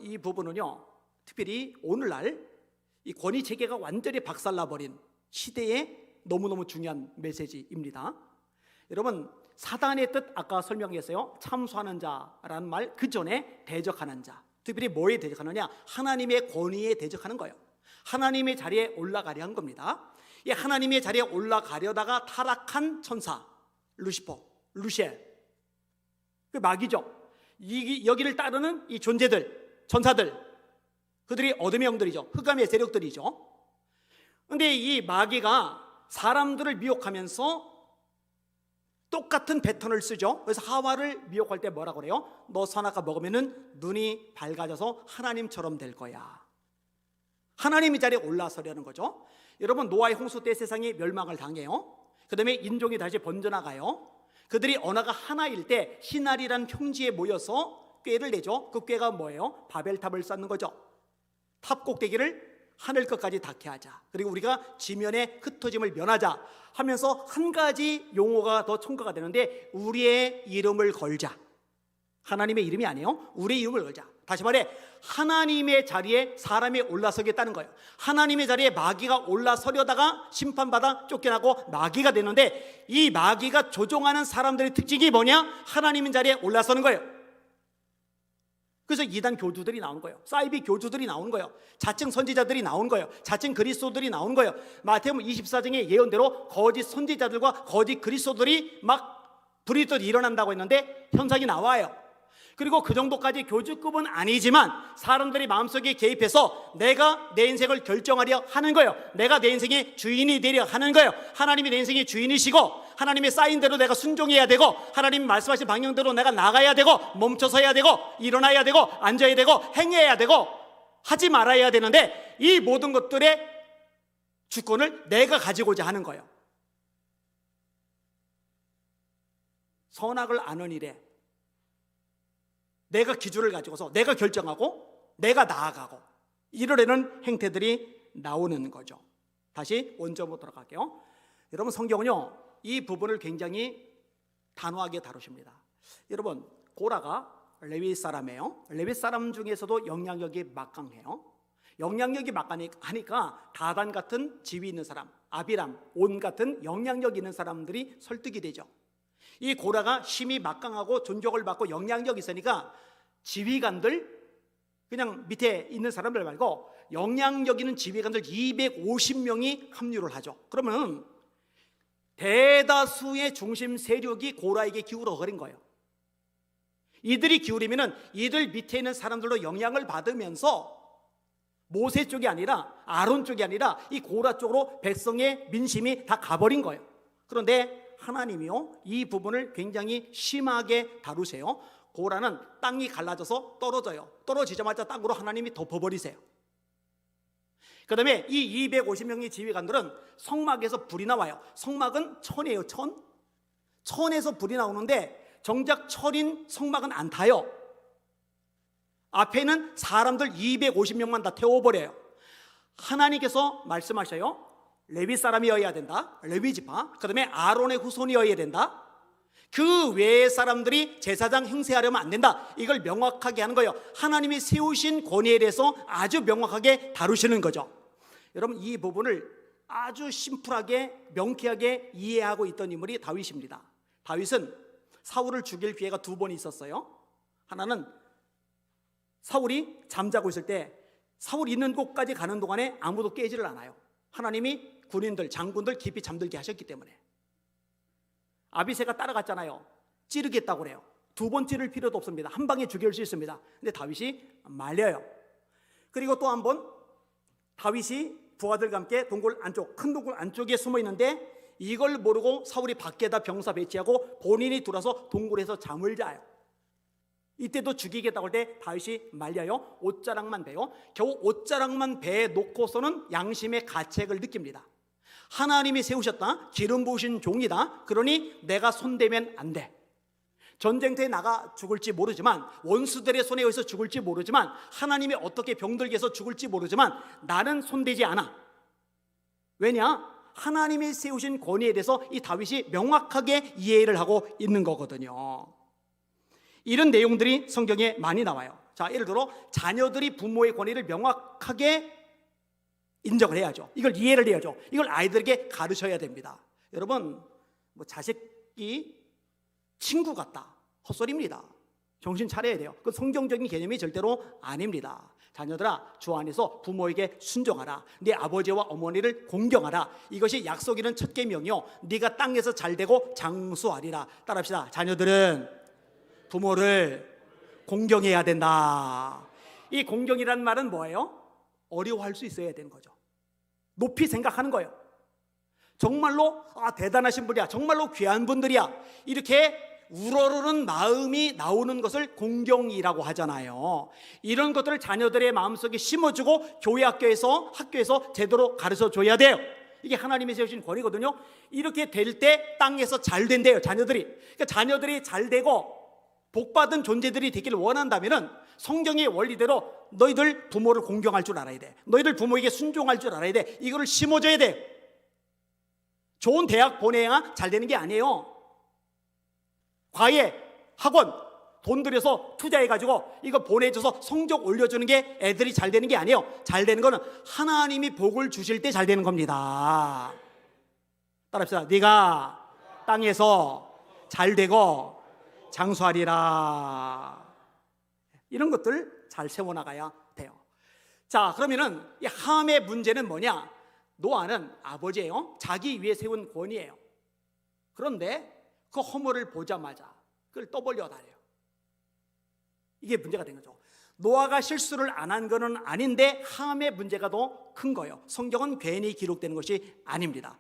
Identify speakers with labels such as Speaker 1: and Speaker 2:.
Speaker 1: 이 부분은요, 특별히 오늘날 이 권위 체계가 완전히 박살나버린 시대에 너무너무 중요한 메시지입니다. 여러분, 사단의 뜻 아까 설명했어요. 참소하는 자라는 말, 그 전에 대적하는 자. 특별히 뭐에 대적하느냐? 하나님의 권위에 대적하는 거예요. 하나님의 자리에 올라가려 한 겁니다. 이 하나님의 자리에 올라가려다가 타락한 천사 루시퍼, 루시엘, 그 마귀죠. 여기를 따르는 이 존재들, 천사들, 그들이 어둠의 영들이죠. 흑암의 세력들이죠. 그런데 이 마귀가 사람들을 미혹하면서 똑같은 패턴을 쓰죠. 그래서 하와를 미혹할 때 뭐라고 그래요? 너 선악과 먹으면 눈이 밝아져서 하나님처럼 될 거야. 하나님의 자리에 올라서려는 거죠. 여러분, 노아의 홍수 때 세상이 멸망을 당해요. 그 다음에 인종이 다시 번져나가요. 그들이 언어가 하나일 때 시날이라는 평지에 모여서 꾀를 내죠. 그 꾀가 뭐예요? 바벨탑을 쌓는 거죠. 탑 꼭대기를 하늘 끝까지 닿게 하자. 그리고 우리가 지면에 흩어짐을 면하자 하면서 한 가지 용어가 더 첨가가 되는데, 우리의 이름을 걸자. 하나님의 이름이 아니에요. 우리의 이름을 걸자. 다시 말해, 하나님의 자리에 사람이 올라서겠다는 거예요. 하나님의 자리에 마귀가 올라서려다가 심판받아 쫓겨나고 마귀가 되는데, 이 마귀가 조종하는 사람들의 특징이 뭐냐? 하나님의 자리에 올라서는 거예요. 그래서 이단 교주들이 나오는 거예요. 사이비 교주들이 나오는 거예요. 자칭 선지자들이 나오는 거예요. 자칭 그리스도들이 나오는 거예요. 마태복음 24장의 예언대로 거짓 선지자들과 거짓 그리스도들이 막 불이 또 일어난다고 했는데 현상이 나와요. 그리고 그 정도까지 교주급은 아니지만 사람들이 마음속에 개입해서 내가 내 인생을 결정하려 하는 거예요. 내가 내 인생의 주인이 되려 하는 거예요. 하나님이 내 인생의 주인이시고 하나님의 사인대로 내가 순종해야 되고 하나님 말씀하신 방향대로 내가 나가야 되고 멈춰서 해야 되고 일어나야 되고 앉아야 되고 행해야 되고 하지 말아야 되는데, 이 모든 것들의 주권을 내가 가지고자 하는 거예요. 선악을 아는 일에 내가 기준을 가지고서 내가 결정하고 내가 나아가고 이러려는 행태들이 나오는 거죠. 다시 원점으로 돌아갈게요. 여러분, 성경은요 이 부분을 굉장히 단호하게 다루십니다. 여러분, 고라가 레위 사람이에요. 레위 사람 중에서도 영향력이 막강해요. 영향력이 막강하니까 다단 같은 지위 있는 사람, 아비람, 온 같은 영향력 있는 사람들이 설득이 되죠. 이 고라가 힘이 막강하고 존경을 받고 영향력이 있으니까 지휘관들, 그냥 밑에 있는 사람들 말고 영향력 있는 지휘관들 250명이 합류를 하죠. 그러면 대다수의 중심 세력이 고라에게 기울어 버린 거예요. 이들이 기울이면 이들 밑에 있는 사람들로 영향을 받으면서 모세 쪽이 아니라 아론 쪽이 아니라 이 고라 쪽으로 백성의 민심이 다 가버린 거예요. 그런데 하나님이요 이 부분을 굉장히 심하게 다루세요. 고라는 땅이 갈라져서 떨어져요. 떨어지자마자 땅으로 하나님이 덮어버리세요. 그 다음에 이 250명의 지휘관들은 성막에서 불이 나와요. 성막은 천이에요. 천에서 불이 나오는데 정작 천인 성막은 안 타요. 앞에는 사람들 250명만 다 태워버려요. 하나님께서 말씀하셔요. 레위 사람이어야 된다. 레위 지파. 그 다음에 아론의 후손이어야 된다. 그 외의 사람들이 제사장 행세하려면 안 된다. 이걸 명확하게 하는 거예요. 하나님이 세우신 권위에 대해서 아주 명확하게 다루시는 거죠. 여러분, 이 부분을 아주 심플하게 명쾌하게 이해하고 있던 인물이 다윗입니다. 다윗은 사울을 죽일 기회가 2번 있었어요. 하나는 사울이 잠자고 있을 때 사울 있는 곳까지 가는 동안에 아무도 깨지를 않아요. 하나님이 군인들, 장군들 깊이 잠들게 하셨기 때문에. 아비새가 따라갔잖아요. 찌르겠다고 그래요. 2번 찌를 필요도 없습니다. 한 방에 죽일 수 있습니다. 근데 다윗이 말려요. 그리고 또 한 번 다윗이 부하들과 함께 동굴 안쪽, 큰 동굴 안쪽에 숨어 있는데 이걸 모르고 사울이 밖에다 병사 배치하고 본인이 들어와서 동굴에서 잠을 자요. 이때도 죽이겠다고 할 때 다윗이 말려요. 옷자락만 베요. 겨우 옷자락만 베 놓고서는 양심의 가책을 느낍니다. 하나님이 세우셨다. 기름 부으신 종이다. 그러니 내가 손대면 안 돼. 전쟁터에 나가 죽을지 모르지만, 원수들의 손에 의해서 죽을지 모르지만, 하나님이 어떻게 병들게 해서 죽을지 모르지만 나는 손대지 않아. 왜냐? 하나님이 세우신 권위에 대해서 이 다윗이 명확하게 이해를 하고 있는 거거든요. 이런 내용들이 성경에 많이 나와요. 자, 예를 들어 자녀들이 부모의 권위를 명확하게 인정을 해야죠. 이걸 이해를 해야죠. 이걸 아이들에게 가르쳐야 됩니다. 여러분, 뭐 자식이 친구 같다, 헛소리입니다. 정신 차려야 돼요. 그 성경적인 개념이 절대로 아닙니다. 자녀들아, 주 안에서 부모에게 순종하라. 네 아버지와 어머니를 공경하라. 이것이 약속이는 첫 계명이요, 네가 땅에서 잘되고 장수하리라. 따라합시다. 자녀들은 부모를 공경해야 된다. 이 공경이란 말은 뭐예요? 어려워할 수 있어야 되는 거죠. 높이 생각하는 거예요. 정말로 대단하신 분이야, 정말로 귀한 분들이야, 이렇게 우러르는 마음이 나오는 것을 공경이라고 하잖아요. 이런 것들을 자녀들의 마음속에 심어주고 교회 학교에서 제대로 가르쳐줘야 돼요. 이게 하나님이 세우신 권위거든요. 이렇게 될 때 땅에서 잘 된대요, 자녀들이. 그러니까 자녀들이 잘 되고 복받은 존재들이 되기를 원한다면 성경의 원리대로 너희들 부모를 공경할 줄 알아야 돼. 너희들 부모에게 순종할 줄 알아야 돼. 이거를 심어줘야 돼. 좋은 대학 보내야 잘 되는 게 아니에요. 과외, 학원 돈 들여서 투자해가지고 이거 보내줘서 성적 올려주는 게 애들이 잘 되는 게 아니에요. 잘 되는 거는 하나님이 복을 주실 때 잘 되는 겁니다. 따라합시다. 네가 땅에서 잘 되고 장수하리라. 이런 것들 잘 세워나가야 돼요. 자, 그러면은 이 함의 문제는 뭐냐? 노아는 아버지예요. 자기 위에 세운 권위예요. 그런데 그 허물을 보자마자 그걸 떠벌려 다녀요. 이게 문제가 된 거죠. 노아가 실수를 안 한 거는 아닌데 함의 문제가 더 큰 거예요. 성경은 괜히 기록되는 것이 아닙니다.